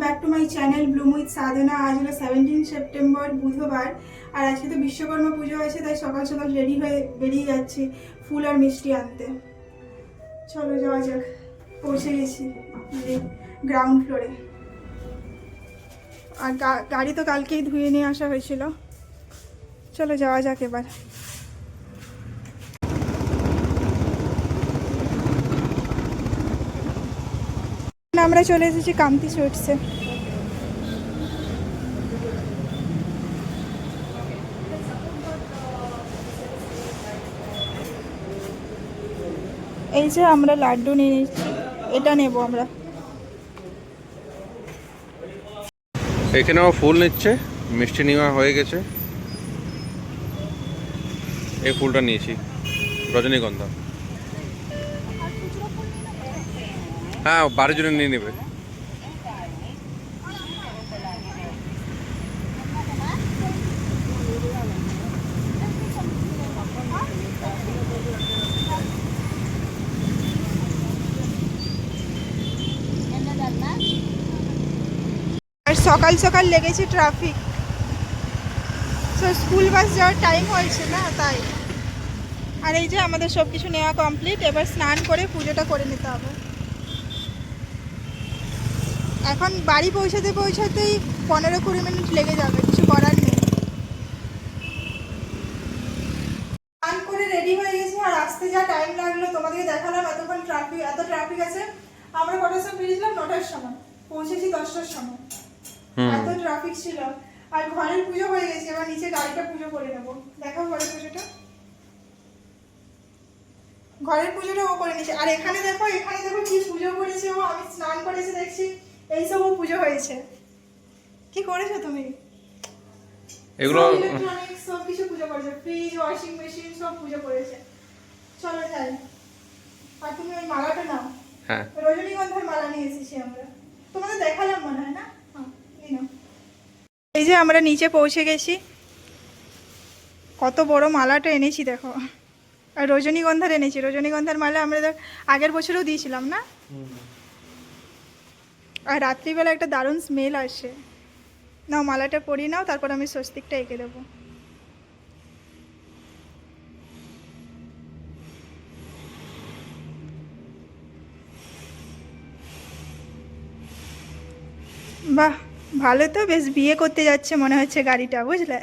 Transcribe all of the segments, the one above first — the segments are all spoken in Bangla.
Back to my channel bloom with Sadhana. আজ হলো 17 সেপ্টেম্বর বুধবার, আর আজকে তো বিশ্বকর্মা পুজো আছে, তাই সকাল সকাল রেডি হয়ে বেরিয়ে যাচ্ছি ফুল আর মিষ্টি আনতে। চলো যাওয়া যাক। পৌঁছে গেছি গ্রাউন্ড ফ্লোরে। আর গাড়ি তো কালকেই ধুয়ে নিয়ে আসা হয়েছিল। চলো যাওয়া যাক এবার। আমরা চলে এসেছি কান্তি সুইটসে। এই যে আমরা লাড্ডু নিয়ে নিচ্ছি, এটা নেব আমরা। এখানেও ফুল নিচ্ছে, মিষ্টি নেওয়া হয়ে গেছে। এই ফুলটা নিয়েছি, রজনীগন্ধা। হ্যাঁ, বাড়ির জন্য নিয়ে নেবে। আর সকাল সকাল লেগেছে ট্রাফিক, তো স্কুল বাস যাওয়ার টাইম হয়েছে না, তাই। আর এই যে আমাদের সব কিছু নেওয়া কমপ্লিট, এবার স্নান করে পুজোটা করে নিতে হবে। এখন বাড়ি পৌঁছাতে পৌঁছাতেই 15-20 মিনিট লেগে যাবে, কিছু করার নেই। স্নান করে রেডি হয়ে গেছি, আর আসতে যা টাইম লাগলো তোমাদেরকে দেখালাম। এতক্ষণ এত ট্রাফিক আছে। আমরা কটার সময় বেরিয়েছিলাম? 9টার সময়, পৌঁছেছি 10টার সময়। এত ট্রাফিক ছিল। আর ঘরের পুজো হয়ে গেছে, এবার নিচে গাড়িটা পুজো করে নেবো। দেখাও ঘরের পুজোটা। ঘরের পুজোটা ও করে নিয়েছে। আর এখানে দেখো কি পুজো করেছে ও। আমি স্নান করেছি দেখছি, এইসব ও পুজো হয়েছে। কি করেছো তুমি? এগুলো ইলেকট্রনিক্স সব কিছু পুজো করেছে, ফ্রিজ, ওয়াশিং মেশিন সব পুজো করেছে। চলো যাই। আর তুমি ওই মালাটা নাও। হ্যাঁ, রজনীগন্ধার মালা নিয়ে এসেছি আমরা, তোমাদের দেখালাম মনে হয় না? হ্যাঁ, এই নাও। এই যে আমরা নিচে পৌঁছে গেছি। কত বড় মালাটা এনেছি দেখো। আর রজনীগন্ধার এনেছি। রজনীগন্ধার মালা আমরা আগের বছরেও দিয়েছিলাম না। আর রাত্রিবেলা একটা দারুণ স্মেল আসে। নাও মালাটা পরিয়ে নাও, তারপর আমি স্বস্তিকটা এঁকে দেবো। বাহ, ভালো তো, বেশ বিয়ে করতে যাচ্ছে মনে হচ্ছে গাড়িটা, বুঝলে?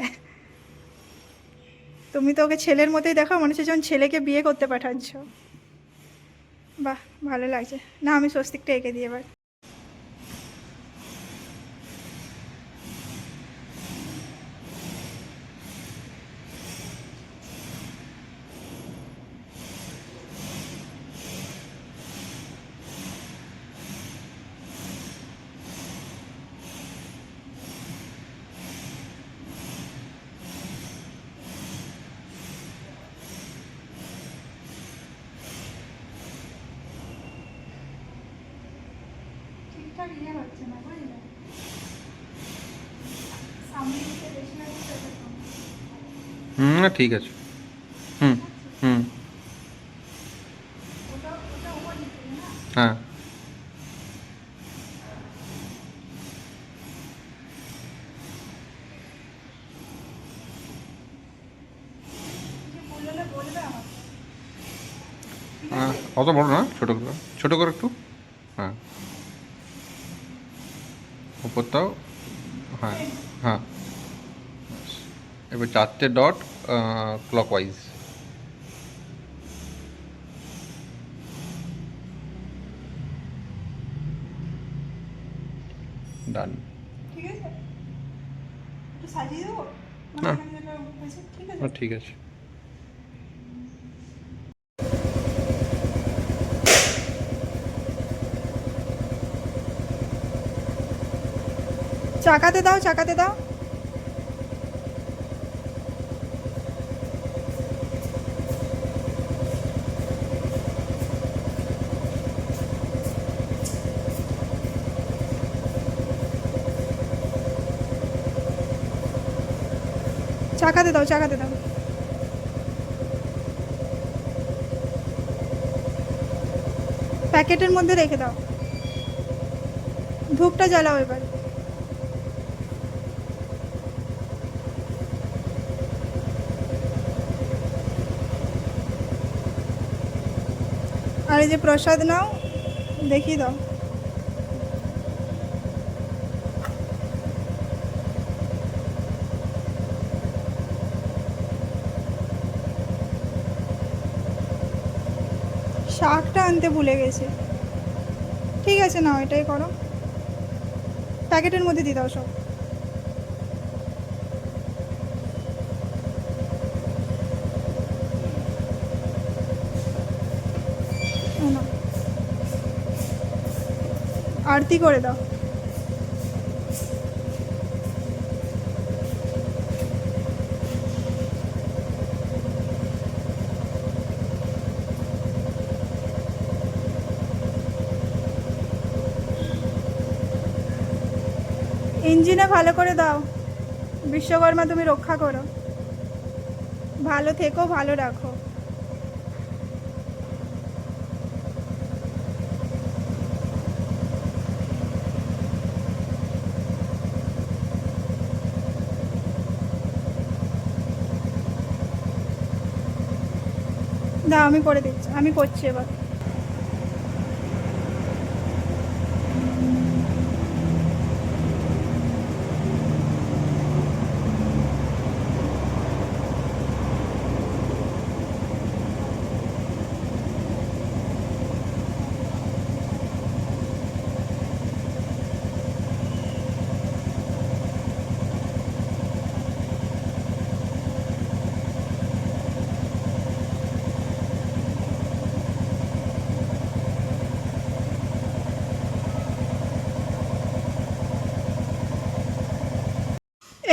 তুমি তো ওকে ছেলের মতোই দেখো, মনে হচ্ছে যখন ছেলেকে বিয়ে করতে পাঠাচ্ছ। বাহ, ভালো লাগছে। না, আমি স্বস্তিকটা এঁকে দিই এবার। ঠিকঠাক ইয়ে হচ্ছে না, বুঝলে? সামনে দিকে বেশি হচ্ছে। না ঠিক আছে। হুম হুম ওটা ওপর দিকে না। হ্যাঁ, কিছু ভুল হলে বলবে আমাকে। ঠিক হ্যাঁ, আছে? অত বড় না, ছোট করে একটু। হ্যাঁ, উপরটাও। হ্যাঁ হ্যাঁ, এবার 4টে ডট ক্লকওয়াইজ। ডান। ঠিক আছে, একটু সাজিয়ে দেবো। না, ঠিক আছে। ঠিক আছে। চাকাতে দাও, চাকাতে দাও। চাকাতে দাও, চাকাতে দাও। প্যাকেটের মধ্যে রেখে দাও। ধূপটা জ্বালাও এবার। আর এই যে প্রসাদ নাও, দেখিয়ে দাও। শাকটা আনতে ভুলে গেছি। ঠিক আছে, নাও এটাই করো, প্যাকেটের মধ্যে দিয়ে দাও সব। নাও, আরতি করে দাও। ইঞ্জিনে ভালো করে দাও। বিশ্বকর্মা তুমি রক্ষা করো, ভালো থেকো, ভালো রাখো। দাও, আমি করে দিচ্ছি, আমি করছি এবার।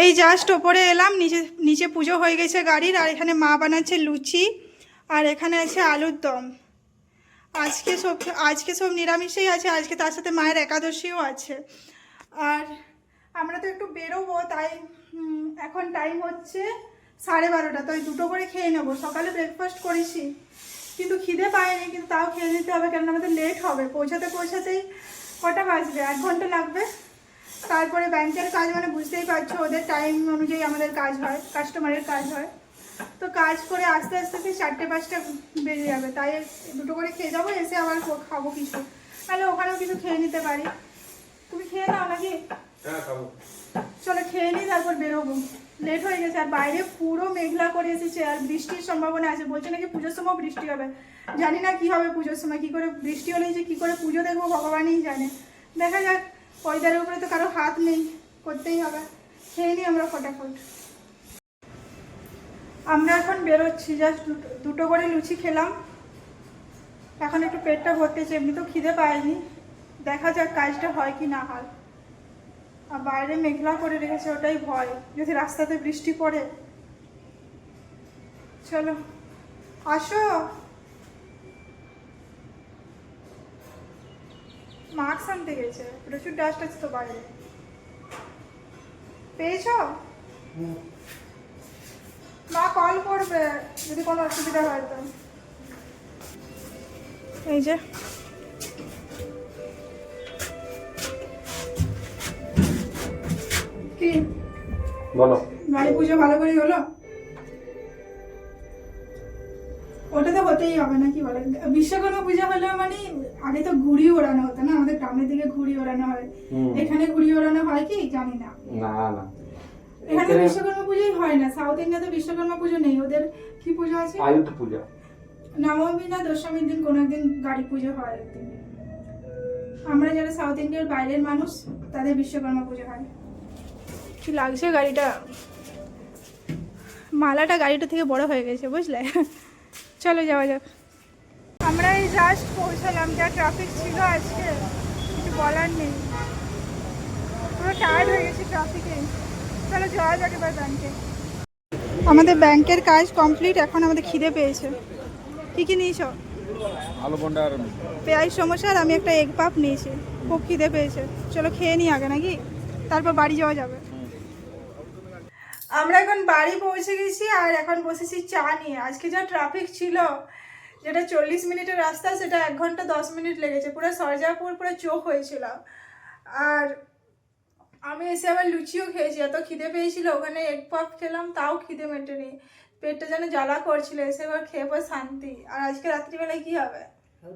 এই জাস্ট ওপরে এলাম, নিচে নিচে পুজো হয়ে গেছে গাড়ির। আর এখানে মা বানাচ্ছে লুচি, আর এখানে আছে আলুর দম। আজকে সব নিরামিষই আছে, আজকে তার সাথে মায়ের একাদশীও আছে। আর আমরা তো একটু বেরোবো, তাই এখন টাইম হচ্ছে 12:30, তো ওই 2টো করে খেয়ে নেবো। সকালে ব্রেকফাস্ট করেছি, কিন্তু খিদে পায়নি, কিন্তু তাও খেয়ে নিতে হবে, কারণ আমাদের লেট হবে। পৌঁছাতেই কটা বাজবে, 1 ঘন্টা লাগবে। তারপরে ব্যাংকের কাজ মানে বুঝতেই পারছো, ওদের টাইম অনুযায়ী আমাদের কাজ হয়, কাস্টমারের কাজ হয়। তো কাজ করে আস্তে আস্তে 4টে-5টা বেজে যাবে, তাই 2টো করে খেয়ে যাবো, এসে আবার খাবো কিছু, তাহলে ওখানেও কিছু খেয়ে নিতে পারি। তুমি খেয়ে নাও নাকি? হ্যাঁ খাবো। চলো খেয়ে নিই, তারপর বেরোবো, লেট হয়ে গেছে। আর বাইরে পুরো মেঘলা করে এসেছে, আর বৃষ্টির সম্ভাবনা আছে। বলছে নাকি পুজোর সময় বৃষ্টি হবে, জানি না কি হবে পুজোর সময়। কি করে বৃষ্টি হলে যে কি করে পুজো দেখবো ভগবানই জানে। দেখা যাক, ওয়েদারের উপরে তো কারো হাত নেই, করতেই হবে। খেয়ে নিই আমরা ফটাফট। আমরা এখন বেরোচ্ছি, জাস্ট 2টো করে লুচি খেলাম, এখন একটু পেটটা ভরতেছে, এমনি তো খিদে পাইনি। দেখা যাক কাজটা হয় কি না হয়। আর বাইরে মেঘলা করে রেখেছে, ওটাই ভয়, যদি রাস্তাতে বৃষ্টি পড়ে। চলো আসো। মাস্ক আনতে গেছে, প্রচুর ডাস্ট আছে তো বাইরে। পেয়েছো? মা কল করবে যদি কোনো অসুবিধা হয় তো। এই যে কি বলো। গাড়ি পুজো ভালো করে হলো? ওটা তো হতেই হবে না, কি বলে। বিশ্বকর্মা পূজা হলে মানে আগে তো ঘুড়ি ওড়ানো হতো না, আমাদের গ্রামের দিকে ঘুড়ি ওড়ানো হয়। এখানে ঘুড়ি ওড়ানো হয় কি জানি না। না না, এখানে বিশ্বকর্মা পুজোই হয় না। সাউথ ইন্ডিয়াতে বিশ্বকর্মা পুজো নেই, ওদের কি পুজো আছে? আয়ুধ পূজা। নবমী না দশমীর দিন কোনো একদিন গাড়ি পুজো হয় একদিন। আমরা যারা সাউথ ইন্ডিয়ার বাইরের মানুষ, তাদের বিশ্বকর্মা পুজো হয়। কি লাগছে গাড়িটা, মালাটা গাড়িটা থেকে বড় হয়ে গেছে, বুঝলে। চলো যাওয়া যাক। আমরা এই জাস্ট পৌঁছালাম, যা ট্রাফিক ছিল আজকে কিছু বলার নেই, পুরো টায়ার্ড হয়ে গেছি ট্রাফিকে। চলো যাওয়া যাক এবার ব্যাংকে। আমাদের ব্যাংকের কাজ কমপ্লিট, এখন আমাদের খিদে পেয়েছে। কি কি নিয়েছো? আলু বন্ডা আর পেঁয়াজ সমোসা, আর আমি একটা এগ পাপ নিয়েছি। খুব খিদে পেয়েছে, চলো খেয়ে নিই আগে নাকি, তারপর বাড়ি যাওয়া যাবে। আমরা এখন বাড়ি পৌঁছে গেছি, আর এখন বসেছি চা নিয়ে। আজকে যা ট্রাফিক ছিল, যেটা 40 মিনিটের রাস্তা, সেটা 1 ঘন্টা 10 মিনিট লেগেছে। পুরো সরজাপুর পুরো চোখ হয়েছিল। আর আমি এসে আবার লুচিও খেয়েছি, এত খিদে পেয়েছিল। ওখানে এগ পাপ খেলাম, তাও খিদে মেটেনি, পেটটা যেন জ্বালা করছিল। এসে এবার খেয়ে পর শান্তি। আর আজকে রাত্রিবেলায় কি হবে?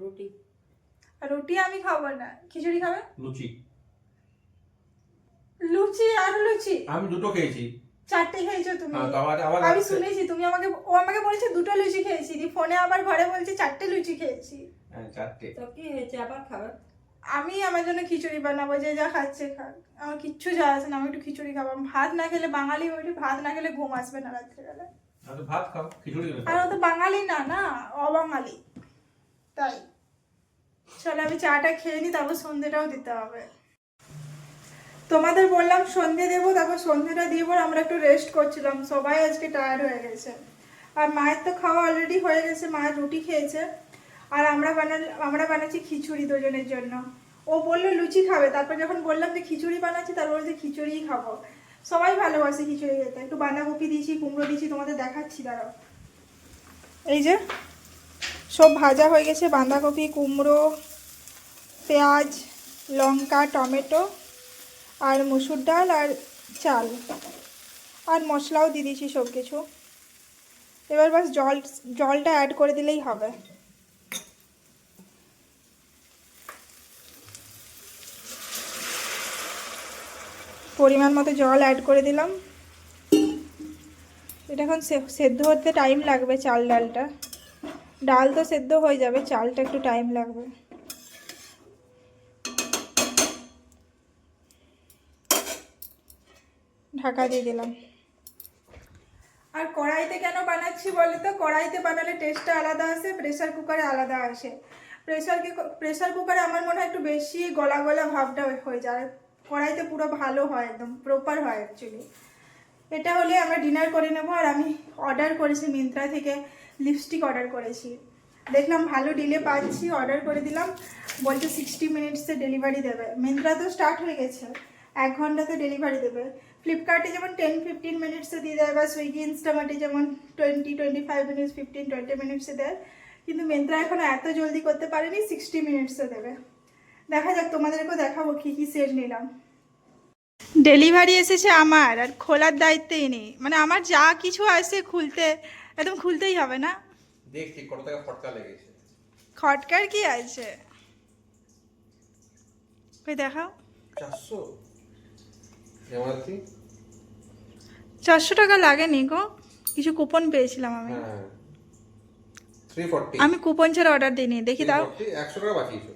রুটি। আর রুটি আমি খাবো না, খিচুড়ি খাবে? লুচি। লুচি আর লুচি আমি দুটো খেয়েছি। 4টে খেয়েছো তুমি? হ্যাঁ, তো আবার আমি শুনেছি তুমি ও আমাকে বলেছে 2টো লুচি খেয়েছি, দি ফোনে আবার ঘরে বলছে 4টে লুচি খেয়েছি। হ্যাঁ, 4টে। তো কি হয়েছে, আবার খাবে? আমি আমার জন্য খিচুড়ি বানাবো, যে যা খাচ্ছে খাক, আমার কিচ্ছু যায় আসে না, আমি একটু খিচুড়ি খাবো। আমি ভাত না খেলে বাঙালি হইলে ভাত না খেলে ঘুম আসবে না রাত্রেবেলা। তো ভাত খাও, খিচুড়ি আর ও তো বাঙালি না, না অবাঙালি, তাই। চলো আমি চাটা খেয়ে নিই, তারপর সন্ধ্যেটাও দিতে হবে। তোমাদের বললাম সন্ধ্যে দেবো, তারপর সন্ধ্যেটা দিয়ে পর আমরা একটু রেস্ট করছিলাম, সবাই আজকে টায়ার্ড হয়ে গেছে। আর মায়ের তো খাওয়া অলরেডি হয়ে গেছে, মায়ের রুটি খেয়েছে। আর আমরা বানাচ্ছি খিচুড়ি দুজনের জন্য। ও বললো লুচি খাবে, তারপর যখন বললাম যে খিচুড়ি বানাচ্ছি, তারপর বলছে খিচুড়িই খাবো। সবাই ভালোবাসে খিচুড়ি খেতে। একটু বাঁধাকপি দিয়েছি, কুমড়ো দিয়েছি, তোমাদের দেখাচ্ছি দাঁড়াও। এই যে সব ভাজা হয়ে গেছে, বাঁধাকপি, কুমড়ো, পেঁয়াজ, লঙ্কা, টমেটো, আর মসুর ডাল আর চাল, আর মশলাও দিয়ে দিয়েছি সব কিছু। এবার বাস জলটা অ্যাড করে দিলেই হবে। পরিমাণ মতো জল অ্যাড করে দিলাম। এটা এখন সেদ্ধ হতে টাইম লাগবে, ডালটা। ডাল তো সেদ্ধ হয়ে যাবে, চালটা একটু টাইম লাগবে। ঢাকা দিয়ে দিলাম। আর কড়াইতে কেন বানাচ্ছি বলে তো, কড়াইতে বানালে টেস্টটা আলাদা আসে, প্রেসার কুকারে আলাদা আসে। প্রেসার কুকারে আমার মনে হয় একটু বেশি গলা গলা ভাবটা হয়ে যায়, কড়াইতে পুরো ভালো হয়, একদম প্রপার হয় অ্যাকচুয়ালি। এটা হলে আমরা ডিনার করে নেবো। আর আমি অর্ডার করেছি মিন্ত্রা থেকে, লিপস্টিক অর্ডার করেছি, দেখলাম ভালো ডিলে পাচ্ছি, অর্ডার করে দিলাম। বলছে 60 মিনিটসে ডেলিভারি দেবে। মিন্ত্রা তো স্টার্ট হয়ে গেছে, 1 ঘন্টাতে ডেলিভারি দেবে। ফ্লিপকার্টে যেমন 10-15 মিনিটসে দিয়ে দেয়, বা সুইগি ইনস্টামার্টে যেমন 20-25 মিনিটস, 15-20 মিনিটসে দেয়। কিন্তু মিন্ত্রা এখন এত জলদি করতে পারেনি, 60 মিনিটসে দেবে। দেখা যাক, তোমাদেরকেও দেখাবো কী কী সেট নিলাম। ডেলিভারি এসেছে আমার, আর খোলার দায়িত্বই নেই, মানে আমার যা কিছু আসে খুলতে, একদম খুলতেই হবে না। দেখছি কত টাকা খরচা লেগেছে। খটকার কি আছে, ওই দেখাও। 400 এমআরপি। 400 টাকা লাগেনি গো, কিছু কুপন পেয়েছিলাম আমি। হ্যাঁ 340। আমি কুপন ছাড়া অর্ডার দিইনি, দেখি দাও। 100 টাকা বাঁচিয়েছো।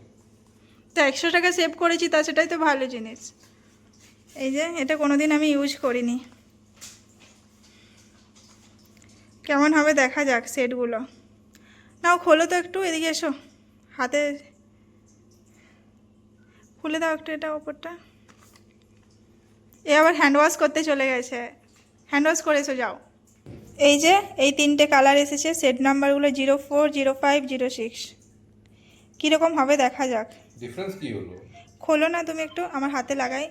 তো 100 টাকা সেভ করেছি, তা সেটাই তো ভালো জিনিস। এই যে এটা কোনোদিন আমি ইউজ করিনি, কেমন হবে দেখা যাক সেটগুলো। নাও খোলো তো একটু, এদিকে এসো, হাতে খুলে দাও একটু এটা ওপরটা। এ আবার হ্যান্ড ওয়াশ করতে চলে গেছে, হ্যান্ড ওয়াশ করে এসো যাও। এই যে এই 3টে কালার এসেছে, সেট নাম্বারগুলো 04, 05, 06। কীরকম হবে দেখা যাক। ডিফারেন্স কি হলো? খোলো না তুমি একটু, আমার হাতে লাগাই।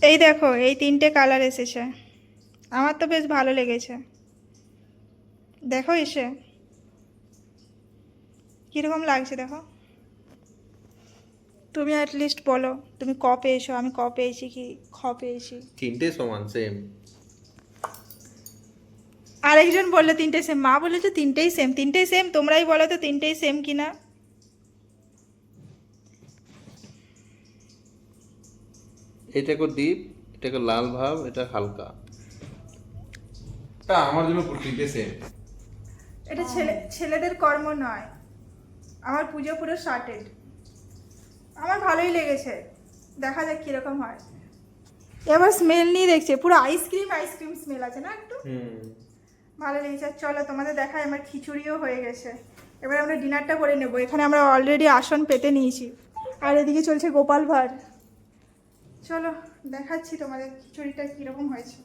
এই দেখো এই 3টে কালার এসেছে, আমার তো বেশ ভালো লেগেছে। দেখো এসে কীরকম লাগছে দেখো। তুমি অ্যাটলিস্ট বলো তুমি ক পেয়েছো, আমি ক পেয়েছি কি খ পেয়েছি। 3টে সমান সেম। আরেকজন বললো 3টে সেম, মা বলেছে 3টেই সেম। 3টেই সেম, তোমরাই বলো তো 3টেই সেম কিনা। এটা কো দীপ, এটা কো লাল ভাব, এটা হালকা। তা আমার জন্য 3টে সেম। এটা ছেলেদের কর্ম নয়, আমার পুজো পুরো শার্টেড। আমার ভালোই লেগেছে, দেখা যাক কীরকম হয়। এবার স্মেল নিয়ে দেখছে, পুরো আইসক্রিম স্মেল আছে না একটু, ভালো লেগেছে। আর চলো তোমাদের দেখায়, আমার খিচুড়িও হয়ে গেছে। এবার আমরা ডিনারটা করে নেব। এখানে আমরা অলরেডি আসন পেতে নিয়েছি, আর এদিকে চলছে গোপাল ভাঁড়। চলো দেখাচ্ছি তোমাদের খিচুড়িটা কীরকম হয়েছে।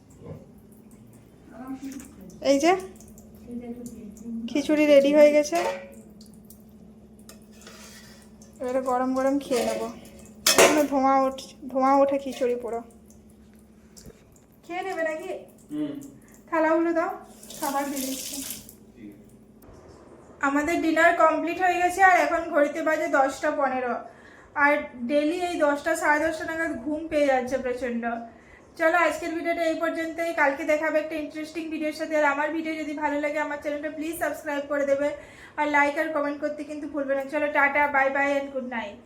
এই যে খিচুড়ি রেডি হয়ে গেছে, এবারে গরম গরম খেয়ে নেবো। এখনো ধোঁয়া ওঠে খিচুড়ি পুরো। খেয়ে নেবে নাকি? থালাগুলো দাও, খাবার দিয়ে দিচ্ছি। আমাদের ডিনার কমপ্লিট হয়ে গেছে, আর এখন ঘড়িতে বাজে 10টা 15। আর ডেলি এই 10টা 10:30 নাগাদ ঘুম পেয়ে যাচ্ছে প্রচণ্ড। চলো আজকের ভিডিওটা এই পর্যন্তই, কালকে দেখাবে একটা ইন্টারেস্টিং ভিডিওর সাথে। আর আমার ভিডিও যদি ভালো লাগে আমার চ্যানেলটা প্লিজ সাবস্ক্রাইব করে দেবে, আর লাইক আর কমেন্ট করতে কিন্তু ভুলবে না। চলো tata, bye bye and good night.